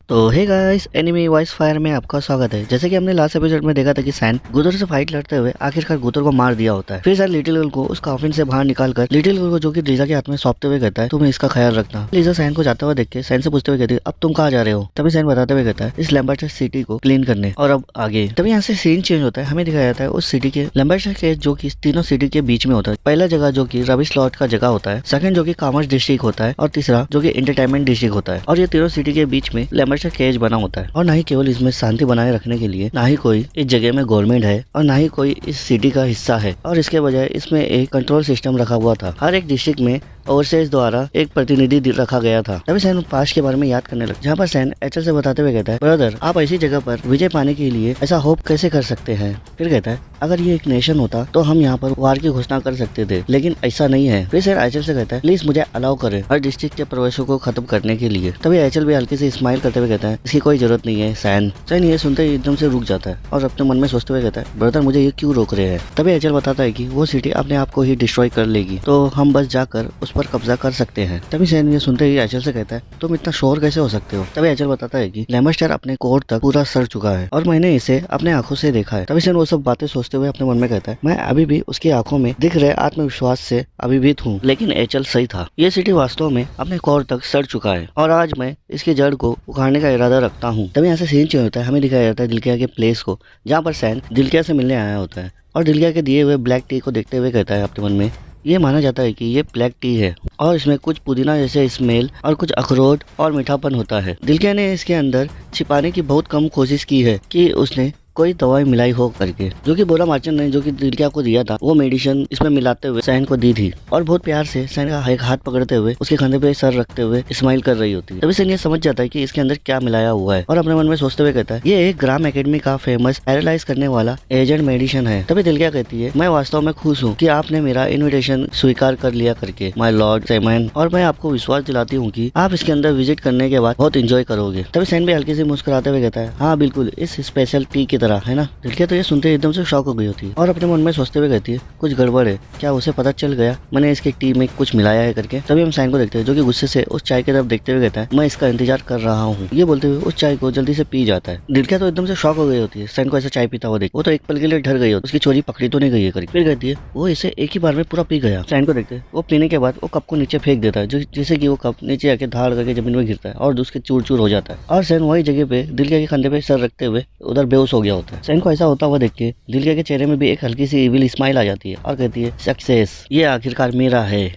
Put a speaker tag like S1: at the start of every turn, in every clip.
S1: तो hey guys, enemy voice fire में आपका स्वागत है। जैसे कि हमने लास्ट एपिसोड में देखा था कि सैन गुथर से फाइट लड़ते हुए आखिरकार गुथर को मार दिया होता है। फिर सैन लिटिल गर्ल को उस कॉफिन से बाहर निकालकर लिटिल गर्ल को जो कि लीजा के हाथ में सौंपते हुए कहता है, तुम्हें इसका ख्याल रखना। लीजा सैन को जाता हुआ देख के सैन से पूछते हुए कहती है, अब तुम कहाँ जा रहे हो? तभी सैन बताते हुए कहता है, इस लैम्बर्ट सिटी को क्लीन करने और अब आगे। तभी यहाँ से सीन चेंज होता है, हमें दिखाया जाता है उस सिटी के लैम्बर्ट के जो की तीनों सिटी के बीच में होता है। पहला जगह जो की रबिश लॉट का जगह होता है, सेकंड जो की कॉमर्स डिस्ट्रिक्ट होता है और तीसरा जो की एंटरटेनमेंट डिस्ट्रिक्ट होता है। और ये तीनों सिटी के बीच में लैम्बर्ट केज बना होता है और ना ही केवल इसमें शांति बनाए रखने के लिए ना ही कोई इस जगह में गवर्नमेंट है और ना ही कोई इस सिटी का हिस्सा है, और इसके बजाय इसमें एक कंट्रोल सिस्टम रखा हुआ था। हर एक डिस्ट्रिक्ट में ओवरसेज द्वारा एक प्रतिनिधि रखा गया था। तभी सैन पास्ट के बारे में याद करने लगा, जहाँ पर सैन एचएल से बताते हुए कहता है, ब्रदर आप ऐसी जगह पर विजय पाने के लिए ऐसा होप कैसे कर सकते हैं? फिर कहता है, अगर ये एक नेशन होता तो हम यहाँ पर वार की घोषणा कर सकते थे, लेकिन ऐसा नहीं है। फिर सैन एचएल से कहता है, प्लीज मुझे अलाउ करें हर डिस्ट्रिक्ट के प्रवेशों को खत्म करने के लिए। तभी एचएल भी हल्के से स्माइल करते हुए कहता है, इसकी कोई जरूरत नहीं है सैन। सैन ये सुनते ही एकदम से रुक जाता है और अपने मन में सोचते हुए कहता है, ब्रदर मुझे ये क्यों रोक रहे हैं? तभी एचएल बताता है कि वो सिटी अपने आप को ही डिस्ट्रॉय कर लेगी, तो हम बस जाकर उस पर कब्जा कर सकते हैं। तभी सैन ये सुनते ही एचएल से कहता है, तुम इतना श्योर कैसे हो सकते हो? तभी एचएल बताता है कि लैम्बर्ट अपने कोर तक पूरा सड़ चुका है और मैंने इसे अपने आंखों से देखा है। तभी सैन वो सब बातें सोचते हुए अपने मन में कहता है, मैं अभी भी उसकी आंखों में दिख रहे आत्मविश्वास से अभिभूत हूँ, लेकिन एचएल सही था। ये सिटी वास्तव में अपने कोर तक सड़ चुका है और आज मैं इसकी जड़ को उखाड़ने का इरादा रखता हूँ। तभी यहाँ से सीन चेंज होता है, हमें दिखाया जाता है दिलकिया के प्लेस को, जहाँ पर सैन दिलकिया से मिलने आया होता है और दिलकिया के दिए हुए ब्लैक टी को देखते हुए कहता है अपने मन में, ये माना जाता है कि ये ब्लैक टी है और इसमें कुछ पुदीना जैसे स्मेल और कुछ अखरोट और मीठापन होता है। दिलकिया ने इसके अंदर छिपाने की बहुत कम कोशिश की है कि उसने कोई दवाई मिलाई हो करके, जो कि बोरा मार्चन ने जो कि दिलकिया को दिया था वो मेडिसिन इसमें मिलाते हुए सैन को दी थी और बहुत प्यार से सैन का एक हाथ पकड़ते हुए उसके कंधे पे सर रखते हुए स्माइल कर रही होती है। तभी सैन ये समझ जाता है कि इसके अंदर क्या मिलाया हुआ है और अपने मन में सोचते हुए कहता है, ये एक ग्राम एकेडमी का फेमस पैरालाइज करने वाला एजेंट मेडिसिन है। तभी दिलकिया कहती है, मैं वास्तव में खुश हूँ कि आपने मेरा इन्विटेशन स्वीकार कर लिया करके माय लॉर्ड सैमन, और मैं आपको विश्वास दिलाती हूँ कि आप इसके अंदर विजिट करने के बाद बहुत इंजॉय करोगे। तभी सैन भी हल्की से मुस्कुराते हुए कहता है, हाँ बिल्कुल इस स्पेशल टी की तरह, है ना? दिलकिया तो ये सुनते एकदम से शॉक हो गई होती है और अपने मन में सोचते हुए कहती है, कुछ गड़बड़ है क्या? उसे पता चल गया मैंने इसके टी में कुछ मिलाया है करके। तभी हम सैन को देखते हैं जो कि गुस्से से उस चाय की तरफ देखते हुए कहता है, मैं इसका इंतजार कर रहा हूँ। ये बोलते हुए उस चाय को जल्दी से पी जाता है। दिलकिया तो एकदम से शॉक हो गई होती है सैन को ऐसा चाय पीता हुआ देख। वो तो एक पल के लिए डर गई होती है, उसकी चोरी पकड़ी तो नहीं गई है करके। फिर कहती है, वो इसे एक ही बार में पूरा पी गया। सैन को देखते हैं वो पीने के बाद वो कप को नीचे फेंक देता है, जैसे कि वो कप नीचे आके धाड़ करके जमीन में गिरता है और उसके चूर चूर हो जाता है और सैन वही जगह पे दिलकिया के कंधे पे सर रखते हुए उधर बेहोश हो गया होता है। सैन को ऐसा होता हुआ देख के दिलकिया के चेहरे में भी एक हल्की सी इविल स्माइल आ जाती है और कहती है, सक्सेस ये आखिरकार मेरा है।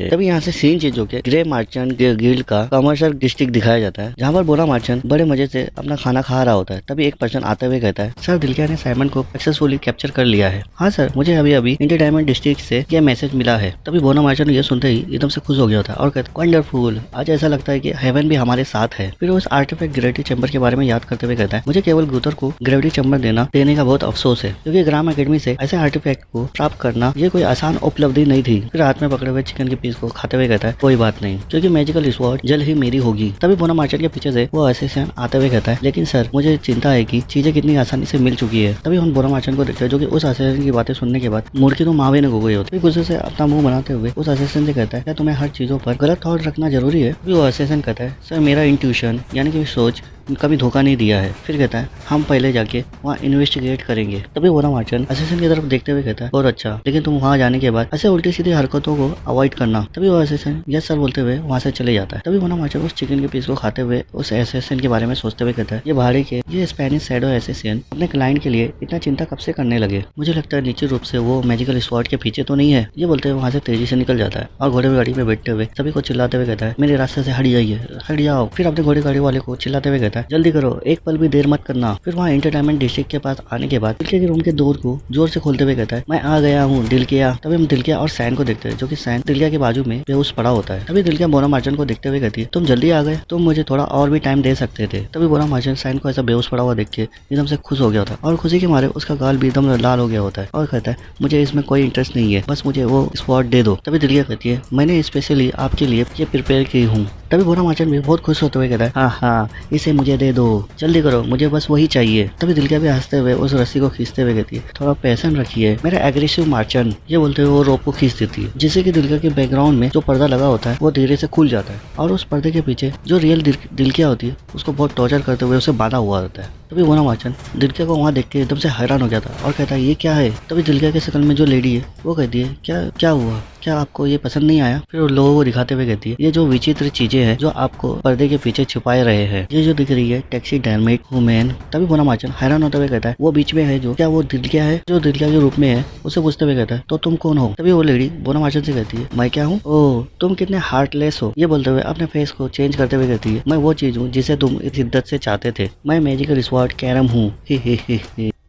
S1: तभी यहाँ से सीन चेंज होकर ग्रे मार्चेंट गिल्ड का कमर्शियल डिस्ट्रिक्ट दिखाया जाता है, जहाँ पर बोरा मार्चेंट बड़े मजे से अपना खाना खा रहा होता है। तभी एक पर्सन आते हुए कहता है, सर दिलकिया ने साइमन को सक्सेसफुली कैप्चर कर लिया है। हाँ सर, मुझे अभी अभी एंटरटेनमेंट डिस्ट्रिक्ट से यह मैसेज मिला है। तभी बोरा मार्चेंट ये सुनते ही एकदम से खुश हो गया होता है और कहता है, वंडरफुल, आज ऐसा लगता है कि हेवन भी हमारे साथ है। फिर उस आर्टिफैक्ट ग्रेविटी चैम्बर के बारे में याद करते हुए कहता है, मुझे केवल गुथर को ग्रेविटी चैम्बर देने का बहुत अफसोस है, क्योंकि ग्राम एकेडमी से ऐसे आर्टिफैक्ट को प्राप्त करना ये कोई आसान उपलब्धि नहीं थी। फिर हाथ में पकड़े हुए चिकन के पीस को खाते हुए कहता है, कोई बात नहीं, क्योंकि मैजिकल स्वॉर्ड जल्द ही मेरी होगी। तभी बोरा मार्चेंट के पीछे से वो असिस्टेंट आते हुए कहता है, लेकिन सर मुझे चिंता है कि चीजें कितनी आसानी से मिल चुकी है। तभी हम बोरा मार्चेंट को देखते हैं जो कि उस असिस्टेंट की बातें सुनने के बाद मुर्गी तो मावे ने गई होती है। गुस्से से अपना मुंह बनाते हुए उस असिस्टेंट से कहता है, क्या तुम्हें हर चीजों पर गलत थॉट रखना जरूरी है? वो असिस्टेंट कहता है, सर मेरा इंट्यूशन यानी कि सोच कभी धोखा नहीं दिया है। फिर कहता है, हम पहले जाके वहाँ इन्वेस्टिगेट करेंगे। तभी बोरा मार्चेंट असिस्टेंट की तरफ देखते हुए कहता है, और अच्छा, लेकिन तुम वहाँ जाने के बाद ऐसे उल्टी सीधी हरकतों को अवॉइड करना। तभी वो असिस्टेंट यस सर बोलते हुए वहाँ से चले जाता है। तभी बोरा मार्चेंट उस चिकन के पीस को खाते हुए उस असिस्टेंट के बारे में सोचते हुए कहता है, ये भाड़े के ये स्पेनिश शैडो असिस्टेंट अपने क्लाइंट के लिए इतना चिंता कब से करने लगे? मुझे लगता है निश्चित रूप से वो मैजिकल स्वॉर्ड के पीछे तो नहीं है। ये बोलते हुए वहाँ से तेजी से निकल जाता है और घोड़े गाड़ी में बैठते हुए सभी को चिल्लाते हुए कहता है, मेरे रास्ते से हट जाइए, हट जाओ। फिर अपने घोड़े गाड़ी वाले को चिल्लाते हुए कहता है, जल्दी करो, एक पल भी देर मत करना। फिर वहाँ एंटरटेनमेंट डिस्ट्रिक्ट के पास आने के बाद दिलकिया के रूम के डोर को जोर से खोलते हुए कहता है, मैं आ गया हूँ दिलकिया। तभी हम दिलकिया और सैन को देखते हैं जो कि सैन दिलकिया के बाजू में बेहोश पड़ा होता है। तभी दिलकिया बोरा मार्चेंट को देखते हुए कहती है, तुम जल्दी आ गए, तुम मुझे थोड़ा और भी टाइम दे सकते थे। तभी बोरा मार्चेंट सैन को ऐसा बेहोश पड़ा हुआ देख के एकदम से खुश हो गया होता है और खुशी के मारे उसका गाल भी एकदम लाल हो गया होता है और कहता है, मुझे इसमें कोई इंटरेस्ट नहीं है, बस मुझे वो स्पॉट दे दो। तभी दिलकिया कहती है, मैंने स्पेशली आपके लिए ये प्रिपेयर की हूँ। तभी बोरा मार्चेंट भी बहुत खुश होते हुए कहता है, हाँ हाँ, इसे मुझे मुझे दे दो, जल्दी करो, मुझे बस वही चाहिए। तभी दिलकिया भी हंसते हुए उस रस्सी को खींचते हुए कहती है, थोड़ा पैशन रखिए मेरा एग्रेसिव मर्चेंट। ये बोलते हुए वो रोप को खींच देती है, जिससे कि दिलकिया के बैकग्राउंड में जो पर्दा लगा होता है वो धीरे से खुल जाता है और उस पर्दे के पीछे जो रियल दिलकिया होती है उसको बहुत टॉर्चर करते हुए उसे बांधा हुआ होता है। तभी मोना मार्चेंट दिलकिया को वहाँ देख के एकदम से हैरान हो गया था और कहता है ये क्या है। तभी दिलकिया के शक्ल में जो लेडी है वो कहती है, क्या हुआ, क्या आपको ये पसंद नहीं आया। फिर उन लोगों को दिखाते हुए कहती है, ये जो विचित्र चीजें हैं जो आपको पर्दे के पीछे छुपाए रहे हैं, ये जो दिख रही है टैक्सी डैमेज वुमेन। तभी मोना मार्चेंट हैरान होते हुए कहता है, वो बीच में है जो, क्या वो दिलकिया है जो दिलकिया के रूप में है। उसे पूछते हुए कहता है, तो तुम कौन हो। तभी वो लेडी मोना मार्चेंट से कहती है, मैं क्या हूँ, ओह तुम कितने हार्टलेस हो। ये बोलते हुए अपने फेस को चेंज करते हुए कहती है, मैं वो चीज हूँ जिसे तुम शिद्दत से चाहते थे, मैं मैजिकल स्वॉर्ड कैरम हूँ।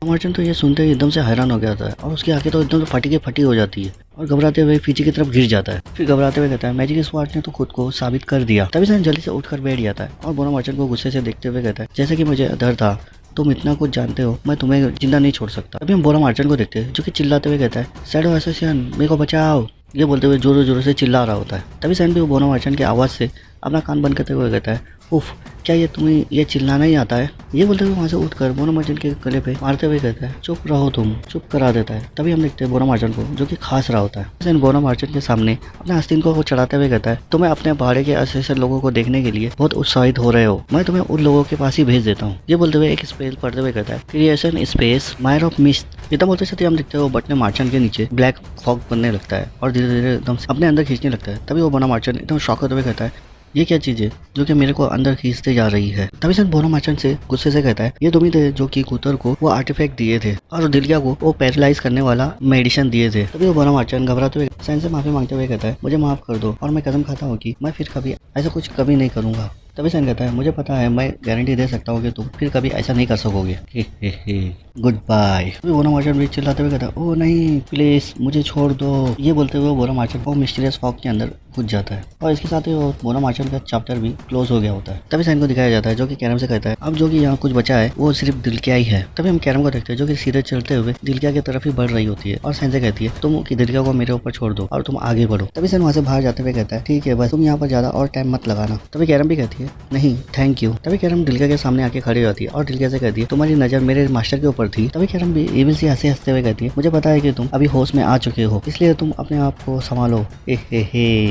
S1: मार्चेंट तो ये सुनते ही एकदम से हैरान हो गया था और उसकी आंखें तो एकदम से फटी हो जाती है और घबराते हुए पीछे की तरफ गिर जाता है। फिर घबराते हुए कहता है, मैजिक स्वॉर्ड ने तो खुद को साबित कर दिया। तभी सैन जल्दी से उठकर बैठ जाता है और मोना मार्चेंट को गुस्से से देखते हुए कहता है, जैसे कि मुझे डर था, तुम इतना कुछ जानते हो, मैं तुम्हें जिंदा नहीं छोड़ सकता। तभी हम मोना मार्चेंट को देखते हैं जो कि चिल्लाते हुए कहता है, शैडो एसोसिएशन मेरे को बचाओ। ये बोलते हुए जोरों जोरों से चिल्ला रहा होता है। तभी सैन भी मोना मार्चेंट की आवाज़ से अपना कान बंद करते हुए कहता है, उफ क्या ये तुम्हें ये चिल्लाना ही आता है। ये बोलते हुए वहाँ से उठकर मोना मार्चेंट के गले पे मारते हुए कहता है, चुप रहो तुम, चुप करा देता है। तभी हम देखते हैं मोना मार्चेंट को जो कि खास रहा होता है। सैन मोना मार्चेंट के सामने अपने आस्तीन को चढ़ाते हुए कहता है, तुम्हें अपने भाड़े के एसोसिएशन लोगों को देखने के लिए बहुत उत्साहित हो रहे हो, मैं तुम्हें उन लोगों के पास ही भेज देता हूँ। ये बोलते हुए एक स्पेल पढ़ते हुए कहता है, creation space Mayar of mist. इतना बोलते साथ हम देखते हैं वो बटने मार्चेंट के नीचे ब्लैक फॉग बनने लगता है और धीरे धीरे एकदम अपने अंदर खींचने लगता है। तभी वो मोना मार्चेंट एकदम शॉक होते हुए कहता है, ये क्या चीज है जो कि मेरे को अंदर खींचते जा रही है। तभी सैन मोना मार्चेंट से गुस्से से कहता है, ये तुम ही थे जो कि कूतर को वो आर्टिफैक्ट दिए थे और दिलकिया को वो पैरालाइज करने वाला मेडिसिन दिए थे। तभी वो मोना मार्चेंट घबराते हुए सैन से माफी मांगते हुए कहता है, मुझे माफ कर दो और मैं कसम खाता हूँ कि मैं फिर कभी ऐसा कुछ कभी नहीं करूंगा। तभी सैन कहता है, मुझे पता है, मैं गारंटी दे सकता हूँ कि तुम फिर कभी ऐसा नहीं कर सकोगे। Good bye. मोना मार्चेंट भी चिल्लाते हुए कहता है, ओ नहीं प्लीज मुझे छोड़ दो। ये बोलते हुए मोना मार्चेंट वो मिस्टीरियस फॉग के अंदर घुस जाता है और इसके साथ ही वो मोना मार्चेंट का चैप्टर भी क्लोज हो गया होता है। तभी सैन को दिखाया जाता है जो कि कैरम से कहता है, अब जो कि यहाँ कुछ बचा है वो सिर्फ दिलकिया ही है। तभी हम कैरम को देखते हैं जो कि सीधे चलते हुए दिलकिया की तरफ ही बढ़ रही होती है और सैन से कहती है, तुम कि दिलकिया को मेरे ऊपर छोड़ दो और तुम आगे बढ़ो। तभी सैन वहाँ से बाहर जाते हुए कहता है, ठीक है बस तुम यहाँ पर ज्यादा और टाइम मत लगाना। तभी कैरम भी कहती है, नहीं थैंक यू। तभी कैरम दिलकिया के सामने आके खड़ी होती है और दिलकिया से कहती है, तुम्हारी नजर मेरे मास्टर के ऊपर थी। तभी कैरम भी एविल से हंसते हुए कहती है, मुझे पता है कि तुम अभी होश में आ चुके हो, इसलिए तुम अपने आप को संभालो।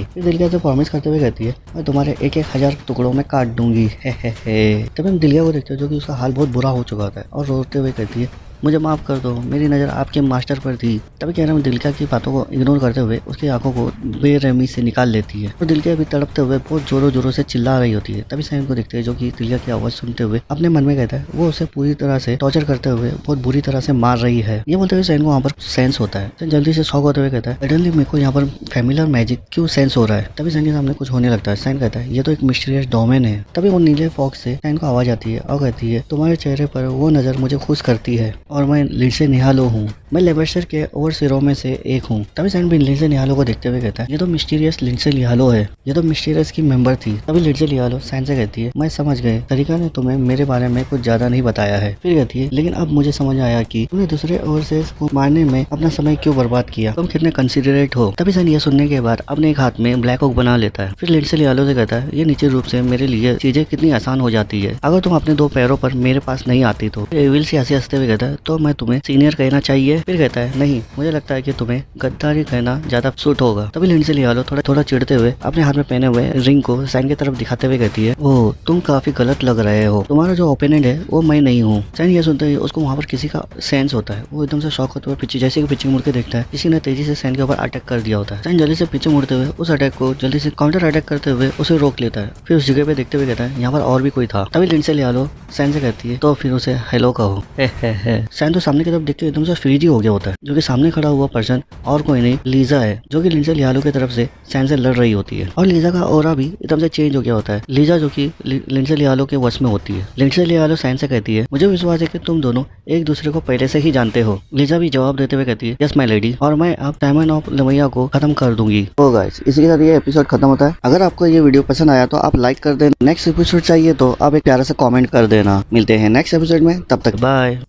S1: फिर दिलकिया से प्रॉमिस करते हुए कहती है, मैं तुम्हारे 1,000 टुकड़ों में काट दूंगी। तभी हम दिलकिया को देखते हैं जो कि उसका हाल बहुत बुरा हो चुका होता है और रोते हुए कहती है, मुझे माफ कर दो, मेरी नज़र आपके मास्टर पर थी। तभी कैरम दिलकिया की बातों को इग्नोर करते हुए उसकी आंखों को बेरहमी से निकाल लेती है और दिलकिया भी तड़पते हुए बहुत जोरों जोरों से चिल्ला रही होती है। तभी सैन को देखते हैं जो कि दिलकिया की आवाज़ सुनते हुए अपने मन में कहता है, वो उसे पूरी तरह से टॉर्चर करते हुए बहुत बुरी तरह से मार रही है। ये बोलते हुए सैन को वहाँ पर सेंस होता है। सैन जल्दी से शॉक होते हुए कहता है, सडनली मेरे को यहाँ पर फैमिलियर मैजिक क्यों सेंस हो रहा है। तभी सैन के सामने कुछ होने लगता है। सैन कहता है, ये तो एक मिस्टीरियस डोमेन है। तभी वो नीले फॉग से सैन को आवाज आती है और कहती है, तुम्हारे चेहरे पर वो नजर मुझे खुश करती है और मैं लिंडसे निहालो हूँ, मैं लेबस्टर के ओवरसीरों में से एक हूँ। तभी सैन भी लिंडसे निहालो को देखते हुए कहता है, ये तो मिस्टीरियस लिंडसे निहालो है, ये तो मिस्टीरियस की मेंबर थी। तभी लिंडसे निहालो सैन से कहती है, मैं समझ गए, तरीका ने तुम्हें मेरे बारे में कुछ ज्यादा नहीं बताया है। फिर कहती है, लेकिन अब मुझे समझ आया कि तुमने दूसरे ओवरसीयर्स को मारने में अपना समय क्यों बर्बाद किया, तुम कितने कंसिडरेट हो। तभी सैन ये सुनने के बाद अपने एक हाथ में ब्लैक ओक बना लेता है। फिर लिंडसे निहालो से कहता है, ये निश्चित रूप से मेरे लिए चीजें कितनी आसान हो जाती है अगर तुम अपने 2 पैरों पर मेरे पास नहीं आती तो। एविल से हंसते हुए कहता है, तो मैं तुम्हें सीनियर कहना चाहिए। फिर कहता है, नहीं मुझे लगता है कि तुम्हें गद्दारी कहना ज्यादा सूट होगा। तभी लिंडसे निहालो थोड़ा चिढ़ते हुए अपने हाथ में पहने हुए रिंग को सैन की तरफ दिखाते हुए कहती है, ओह तुम काफी गलत लग रहे हो, तुम्हारा जो ओपोनेंट है वो मैं नहीं हूँ। सैन ये सुनते ही उसको वहाँ पर किसी का सेंस होता है। वो एकदम से शॉक होते हुए पीछे जैसे कि पीछे मुड़ के देखता है किसी ने तेजी से सैन के ऊपर अटैक कर दिया होता है। सैन जल्दी से पीछे मुड़ते हुए उस अटैक को जल्दी से काउंटर अटैक करते हुए उसे रोक लेता है। फिर उस जगह पे देखते हुए कहता है, यहाँ पर और भी कोई था। तभी लिंडसे निहालो सैन से कहती है, तो फिर उसे हेलो कहो। सैन तो सामने की तरफ देखते एकदम से फ्रीज ही हो गया होता है, जो कि सामने खड़ा हुआ पर्सन और कोई नहीं लीजा है, जो कि लिंडसे निहालो की तरफ से सैन से लड़ रही होती है और लीजा का ऑरा भी एकदम से चेंज हो गया होता है। लीजा जो कि लिंडसे निहालो के वश में होती है। लिंडसे निहालो सैन से कहती है, मुझे विश्वास है कि तुम दोनों एक दूसरे को पहले से ही जानते हो। लीजा भी जवाब देते हुए कहती है, यस माय लेडी, और मैं अब डायमंड ऑफ लमैया को खत्म कर दूंगी। तो गाइस इसी के साथ ये एपिसोड खत्म होता है। अगर आपको ये वीडियो पसंद आया तो आप लाइक कर देना। नेक्स्ट एपिसोड चाहिए तो आप एक प्यारा सा कमेंट कर देना। मिलते हैं नेक्स्ट एपिसोड में, तब तक बाय।